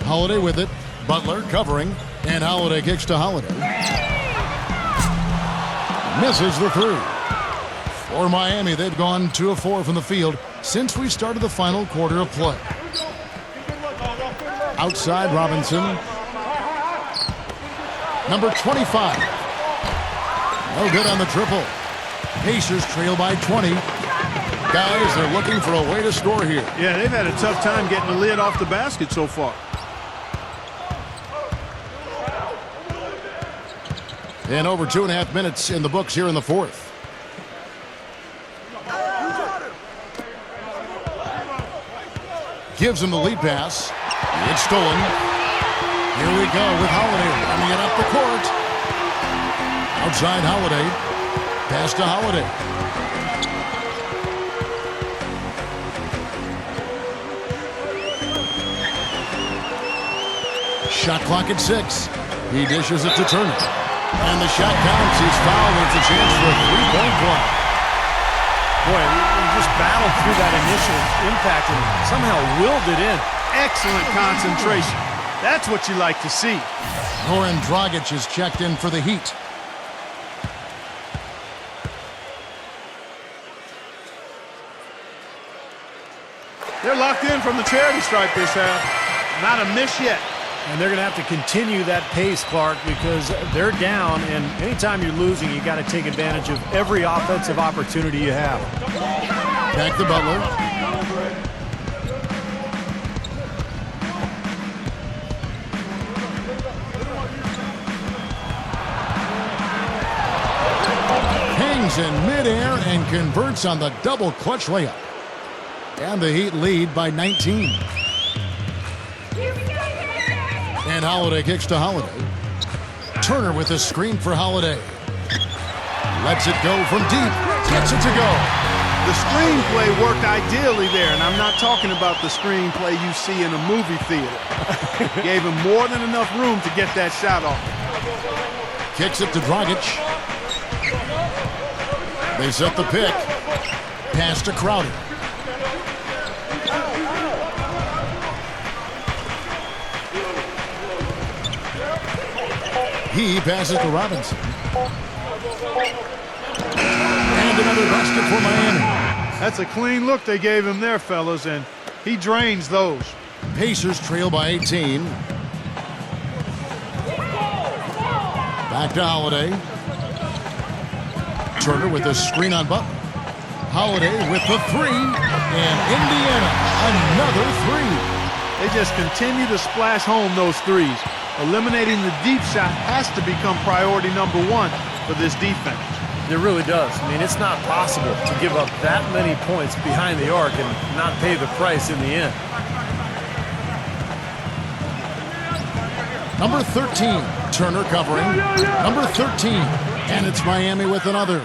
Holiday with it. Butler covering. And Holiday kicks to Holiday. Misses the 3. For Miami, they've gone 2 of 4 from the field since we started the final quarter of play. Outside Robinson. Number 25. No good on the triple. Pacers trail by 20. Guys, they're looking for a way to score here. Yeah, they've had a tough time getting the lid off the basket so far. And over 2.5 minutes in the books here in the fourth. Gives him the lead pass. It's stolen. Here we go with Holiday running it up the court. Outside Holiday. Pass to Holiday. Shot clock at 6. He dishes it to Turner. And the shot counts. He's fouled. It's a chance for a 3-point play. Boy, he just battled through that initial impact and somehow willed it in. Excellent concentration. That's what you like to see. Goran Dragic is checked in for the Heat. They're locked in from the charity stripe this half. Not a miss yet. And they're going to have to continue that pace, Clark, because they're down, and anytime you're losing, you got to take advantage of every offensive opportunity you have. Back to Butler. Hangs in midair and converts on the double clutch layup. And the Heat lead by 19. And Holiday kicks to Holiday. Turner with a screen for Holiday. Lets it go from deep. Gets it to go. The screenplay worked ideally there, and I'm not talking about the screenplay you see in a movie theater. Gave him more than enough room to get that shot off. Kicks it to Dragic. They set the pick. Pass to Crowder. He passes to Robinson. And another basket for Miami. That's a clean look they gave him there, fellas, and he drains those. Pacers trail by 18. Back to Holiday. Turner with a screen on Butler. Holiday with the 3. And Indiana, another 3. They just continue to splash home those threes. Eliminating the deep shot has to become priority number 1 for this defense. It really does. I mean, it's not possible to give up that many points behind the arc and not pay the price in the end. Number 13, Turner covering. Number 13, and it's Miami with another.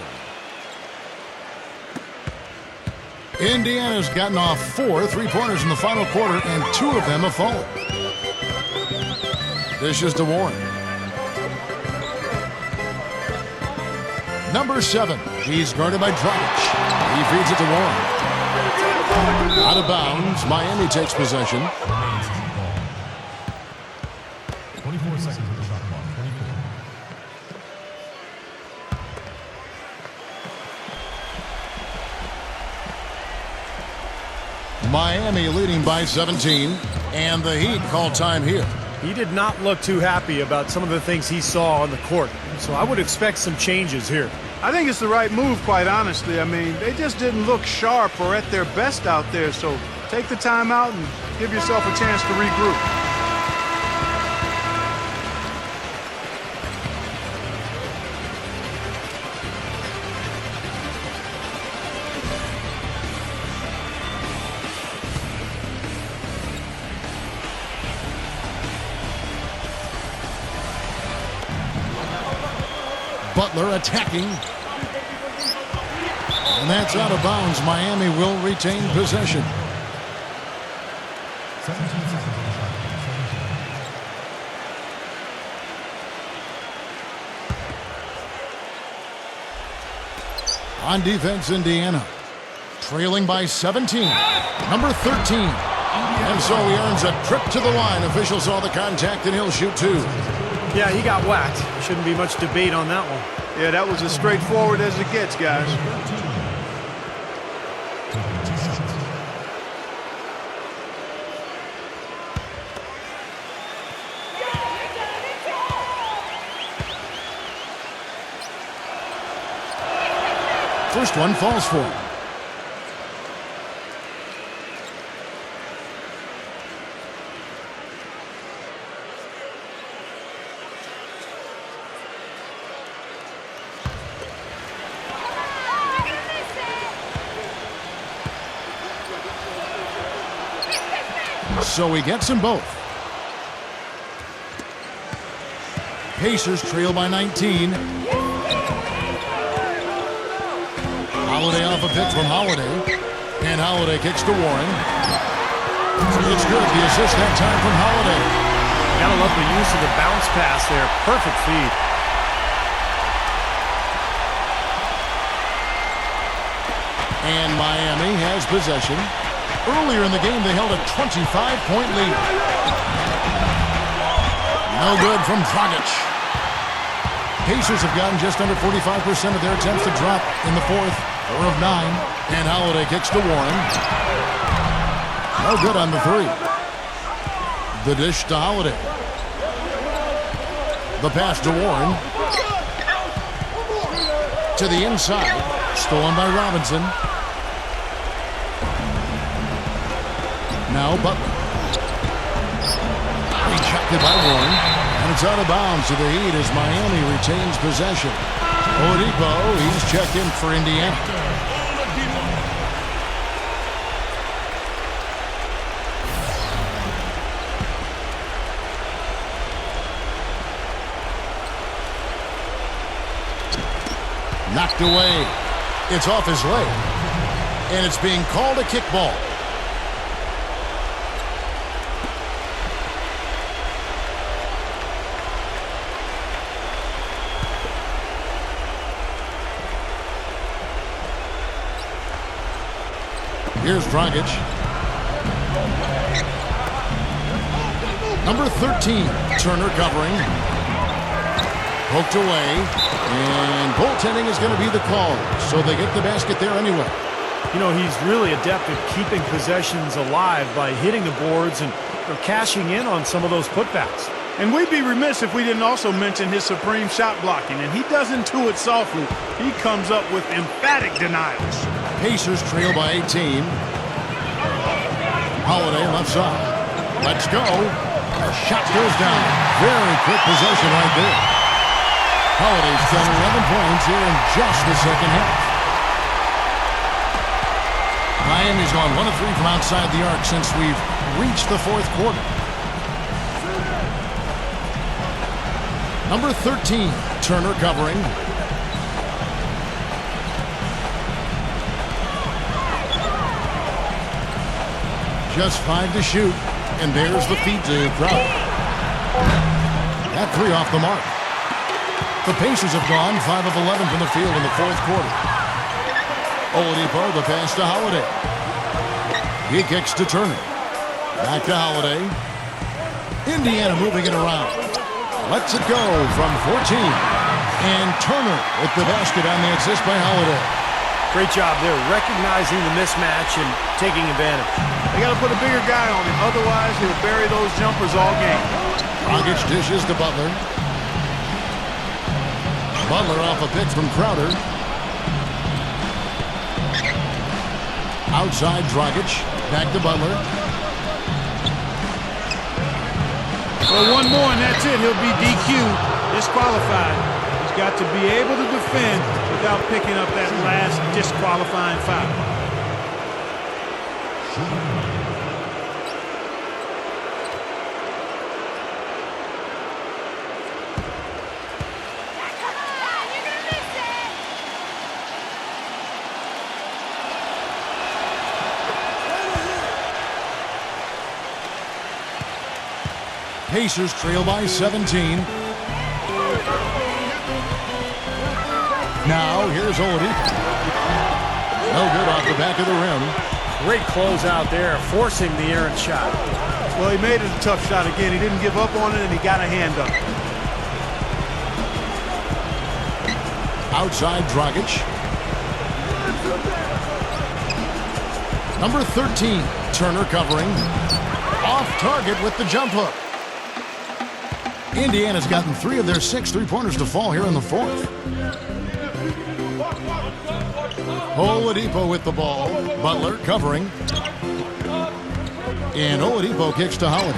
Indiana's gotten off 4 3-pointers in the final quarter, and 2 of them have fallen. Dishes to Warren. Number 7. He's guarded by Dragic. He feeds it to Warren. Out of bounds. Miami takes possession. 24 seconds on the shot clock. 24. Miami leading by 17, and the Heat call time here. He did not look too happy about some of the things he saw on the court, so I would expect some changes here. I think it's the right move, quite honestly. I mean, they just didn't look sharp or at their best out there, so take the time out and give yourself a chance to regroup. Butler attacking. And that's out of bounds. Miami will retain possession. On defense, Indiana. Trailing by 17. Number 13. And so he earns a trip to the line. Officials saw the contact and he'll shoot two. Yeah, he got whacked. There shouldn't be much debate on that one. Yeah, that was as straightforward as it gets, guys. First one falls for him. So he gets them both. Pacers trail by 19. Holiday off a pick from Holiday. And Holiday kicks to Warren. It's good. The assist that time from Holiday. Gotta love the use of the bounce pass there. Perfect feed. And Miami has possession. Earlier in the game, they held a 25-point lead. No good from Dragic. Pacers have gotten just under 45% of their attempts to drop in the fourth. 4 of 9. And Holiday kicks to Warren. No good on the three. The dish to Holiday. The pass to Warren. To the inside. Stolen by Robinson. Now Butler. Rejected by Warren. And it's out of bounds to the Heat as Miami retains possession. Oladipo, he's checked in for Indiana. Knocked away. It's off his leg. And it's being called a kickball. Here's Dragic. Number 13, Turner covering. Poked away. And goaltending is going to be the call. So they get the basket there anyway. You know, he's really adept at keeping possessions alive by hitting the boards and cashing in on some of those putbacks. And we'd be remiss if we didn't also mention his supreme shot blocking. And he doesn't do it softly. He comes up with emphatic denials. Pacers trail by 18. Holiday left side. Let's go. A shot goes down. Very quick possession right there. Holiday's done 11 points here in just the second half. Miami's gone 1 of 3 from outside the arc since we've reached the fourth quarter. Number 13, Turner covering. Just 5 to shoot, and there's the feed to Crowder. That 3 off the mark. The Pacers have gone 5 of 11 from the field in the fourth quarter. Oladipo, the pass to Holiday. He kicks to Turner. Back to Holiday. Indiana moving it around. Lets it go from 14. And Turner with the basket on the assist by Holiday. Great job there, recognizing the mismatch and taking advantage. They got to put a bigger guy on him. Otherwise, he'll bury those jumpers all game. Dragic dishes to Butler. Butler off a pick from Crowder. Outside Dragic. Back to Butler. Well, one more and that's it. He'll be DQ'd, disqualified. He's got to be able to defend without picking up that last disqualifying foul. Pacers trail by 17. Now, here's Oladipo. No good off the back of the rim. Great close out there, forcing the errant shot. Well, he made it a tough shot again. He didn't give up on it, and he got a hand up. Outside Dragic. Number 13, Turner covering. Off target with the jump hook. Indiana's gotten 3 of their 6 three-pointers to fall here in the fourth. Oladipo with the ball. Butler covering. And Oladipo kicks to Holiday.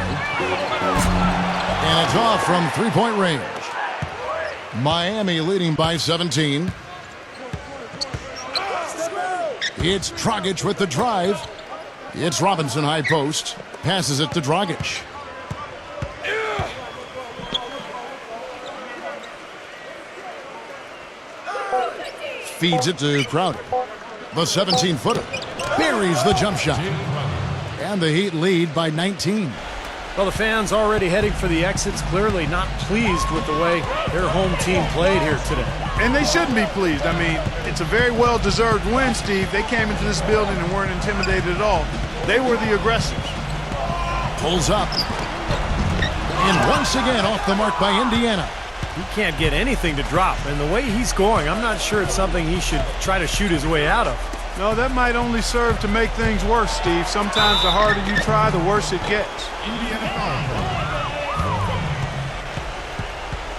And it's off from three-point range. Miami leading by 17. It's Dragic with the drive. It's Robinson high post. Passes it to Dragic. Feeds it to Crowder. The 17-footer buries the jump shot. And the Heat lead by 19. Well, the fans already heading for the exits, clearly not pleased with the way their home team played here today. And they shouldn't be pleased. I mean, it's a very well-deserved win, Steve. They came into this building and weren't intimidated at all. They were the aggressors. Pulls up. And once again off the mark by Indiana. He can't get anything to drop, and the way he's going, I'm not sure it's something he should try to shoot his way out of. No, that might only serve to make things worse, Steve. Sometimes the harder you try, the worse it gets. Indiana foul.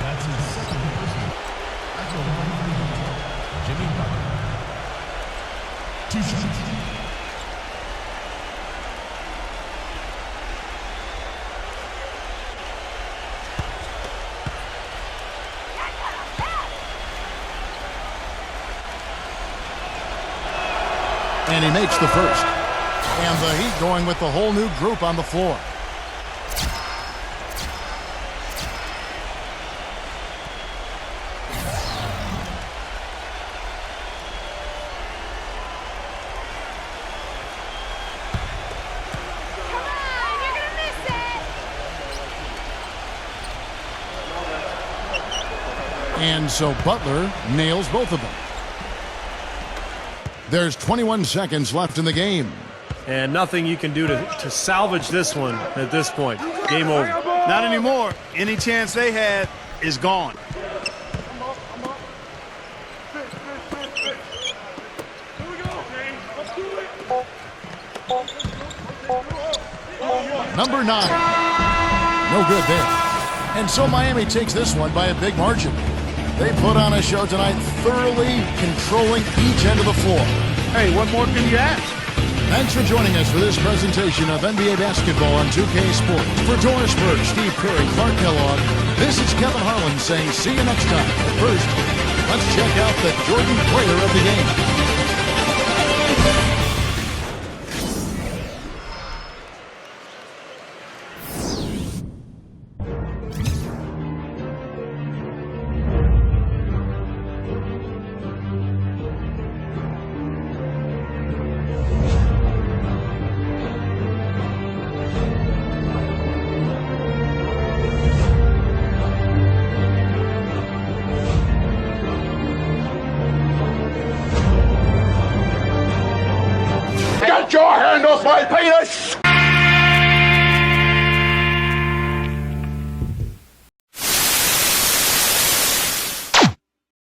That's his second personal. That's a 1 Jimmy Butler. 2 shots. And he makes the first. And the Heat going with the whole new group on the floor. And so Butler nails both of them. There's 21 seconds left in the game. And nothing you can do to salvage this one at this point. Game over. Not anymore. Any chance they had is gone. Number 9. No good there. And so Miami takes this one by a big margin. They put on a show tonight, thoroughly controlling each end of the floor. Hey, what more can you ask? Thanks for joining us for this presentation of NBA basketball on 2K Sports. For Doris Burke, Steve Perry, Clark Kellogg, this is Kevin Harlan saying see you next time. First, let's check out the Jordan player of the game. Get your hand off my penis!